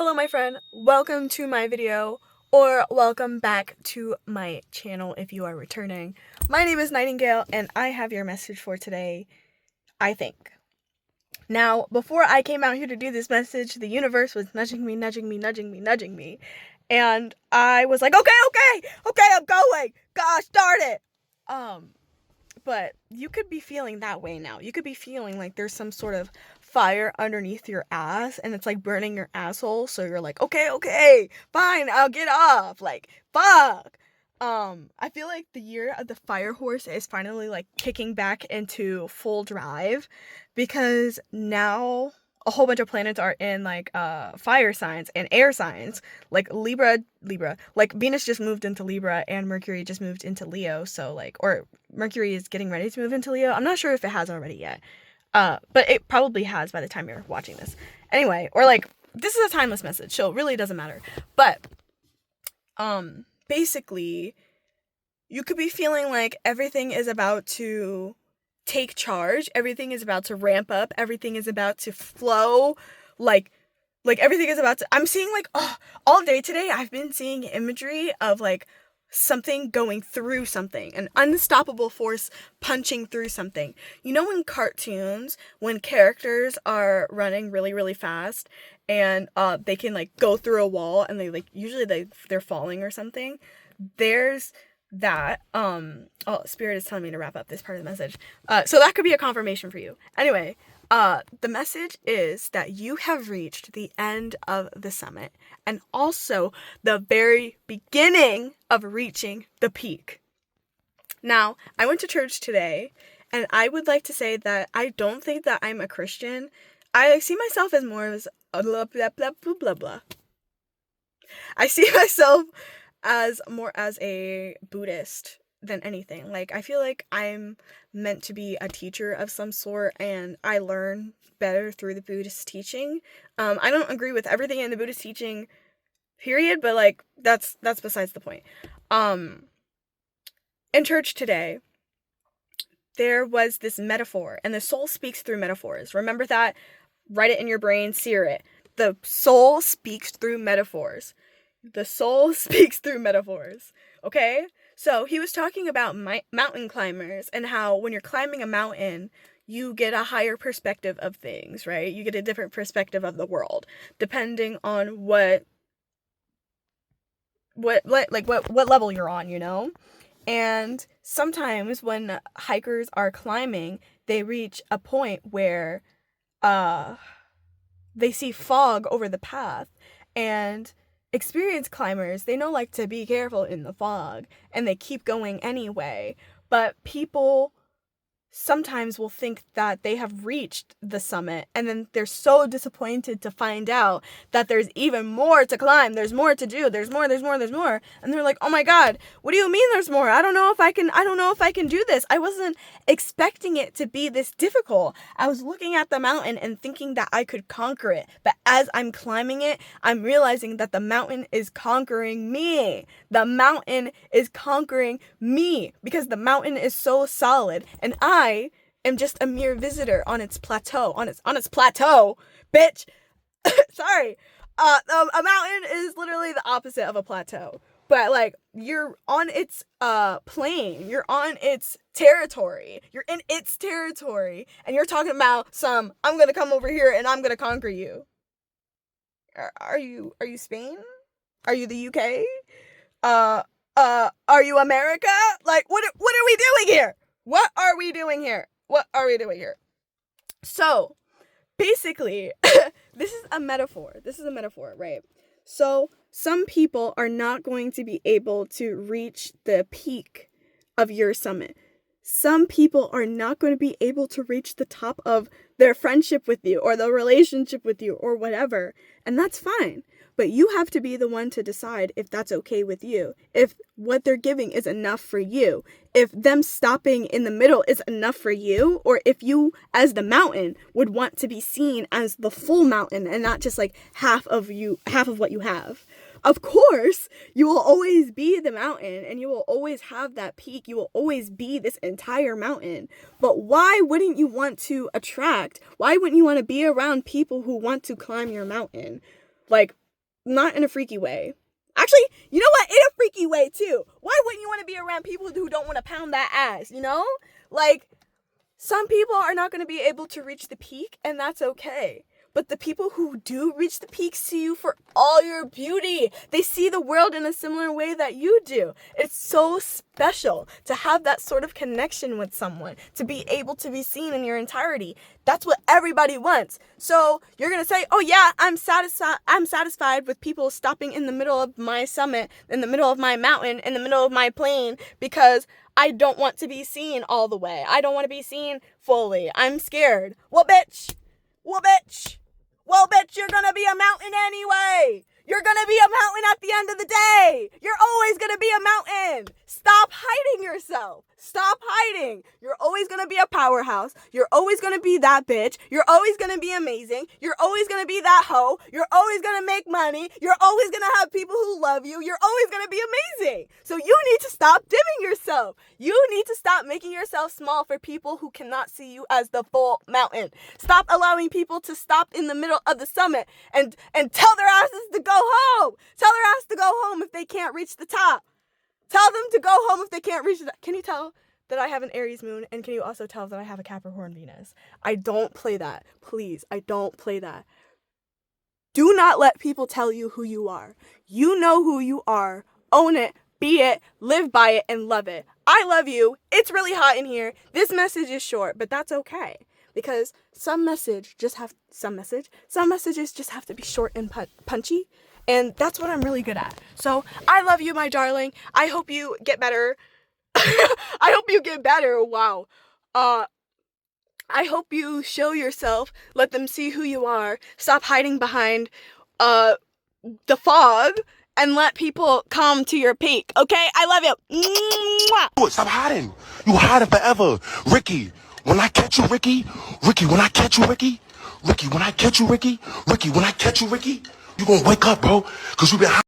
Hello my friend, welcome to my video, or welcome back to my channel if you are returning. My name is Nightingale and I have your message for today, I think. Now, before I came out here to do this message, the universe was nudging me, and I was like, okay, I'm going, gosh darn it. But you could be feeling that way now. You could be feeling like there's some sort of fire underneath your ass and it's like burning your asshole. So you're like, okay, fine, I'll get off. Like, fuck. I feel like the year of the fire horse is finally like kicking back into full drive because now a whole bunch of planets are in like fire signs and air signs, like Libra, like Venus just moved into Libra and Mercury just moved into Leo. So like, or Mercury is getting ready to move into Leo. I'm not sure if it has already yet, but it probably has by the time you're watching this. Anyway, or like, this is a timeless message, so it really doesn't matter. But basically, you could be feeling like everything is about to take charge, everything is about to ramp up, everything is about to flow, like everything is about to, I'm seeing like, all day today I've been seeing imagery of like something going through something, an unstoppable force punching through something. You know, in cartoons, when characters are running really fast and they can like go through a wall and they like, usually they're falling or something, there's that. Spirit is telling me to wrap up this part of the message, so that could be a confirmation for you. Anyway, the message is that you have reached the end of the summit and also the very beginning of reaching the peak. Now, I went to church today and I would like to say that I don't think that I'm a Christian. I see myself as more as a blah blah blah. I see myself as more as a Buddhist than anything. Like, I feel like I'm meant to be a teacher of some sort and I learn better through the Buddhist teaching. I don't agree with everything in the Buddhist teaching, period, but like that's besides the point. In church today, there was this metaphor, and the soul speaks through metaphors. Remember that? Write it in your brain, sear it. The soul speaks through metaphors. The soul speaks through metaphors, okay? So he was talking about mountain climbers and how when you're climbing a mountain, you get a higher perspective of things, right? You get a different perspective of the world, depending on what level you're on, you know? And sometimes when hikers are climbing, they reach a point where they see fog over the path, and experienced climbers, they know like to be careful in the fog and they keep going anyway. But people sometimes will think that they have reached the summit and then they're so disappointed to find out that there's even more to climb, there's more to do, there's more, and they're like, oh my god, what do you mean there's more? I don't know if I can do this. I wasn't expecting it to be this difficult. I was looking at the mountain and thinking that I could conquer it, but as I'm climbing it, I'm realizing that the mountain is conquering me. The mountain is conquering me because the mountain is so solid and I am just a mere visitor on its plateau. On its plateau, bitch. Sorry. A mountain is literally the opposite of a plateau. But like, you're on its plane. You're on its territory. You're in its territory, and you're talking about I'm gonna come over here and I'm gonna conquer you. Are you Spain? Are you the UK? Are you America? Like, what are we doing here? What are we doing here? So, basically, this is a metaphor, right? So, some people are not going to be able to reach the peak of your summit. Some people are not going to be able to reach the top of their friendship with you or the relationship with you or whatever, and that's fine. But you have to be the one to decide if that's okay with you, if what they're giving is enough for you, if them stopping in the middle is enough for you, or if you, as the mountain, would want to be seen as the full mountain and not just like half of what you have. Of course, you will always be the mountain and you will always have that peak. You will always be this entire mountain. But why wouldn't you want to be around people who want to climb your mountain? Like, not in a freaky way. Actually, you know what? In a freaky way, too. Why wouldn't you want to be around people who don't want to pound that ass, you know? Like, some people are not going to be able to reach the peak, and that's okay. But the people who do reach the peak see you for all your beauty. They see the world in a similar way that you do. It's so special to have that sort of connection with someone, to be able to be seen in your entirety. That's what everybody wants. So you're going to say, oh yeah, I'm satisfied with people stopping in the middle of my summit, in the middle of my mountain, in the middle of my plain, because I don't want to be seen all the way. I don't want to be seen fully. I'm scared. Well, bitch. Well, bitch, you're gonna be a mountain anyway. You're gonna be a mountain at the end of the day. You're always gonna be a mountain. Stop hiding yourself. Stop hiding. You're always gonna be a powerhouse. You're always gonna be that bitch. You're always gonna be amazing. You're always gonna be that hoe. You're always gonna make money. You're always gonna have people who love you. You're always gonna be amazing. So you need to stop dimming yourself. You need to stop making yourself small for people who cannot see you as the full mountain. Stop allowing people to stop in the middle of the summit and tell their asses to go home. Tell their ass to go home if they can't reach the top. Tell them to go home if they can't reach the... Can you tell that I have an Aries moon? And can you also tell that I have a Capricorn Venus? I don't play that. Please, I don't play that. Do not let people tell you who you are. You know who you are. Own it. Be it. Live by it and love it. I love you. It's really hot in here. This message is short, but that's okay. Because some messages just have to be short and punchy. And that's what I'm really good at. So I love you, my darling. I hope you get better. I hope you get better. Wow. I hope you show yourself. Let them see who you are. Stop hiding behind the fog and let people come to your peak. Okay? I love you. Mwah! Stop hiding. You hiding forever. Ricky, when I catch you, Ricky, when I catch you, Ricky, when I catch you, Ricky, when I catch you, Ricky, you gonna wake up, bro, because you been hiding.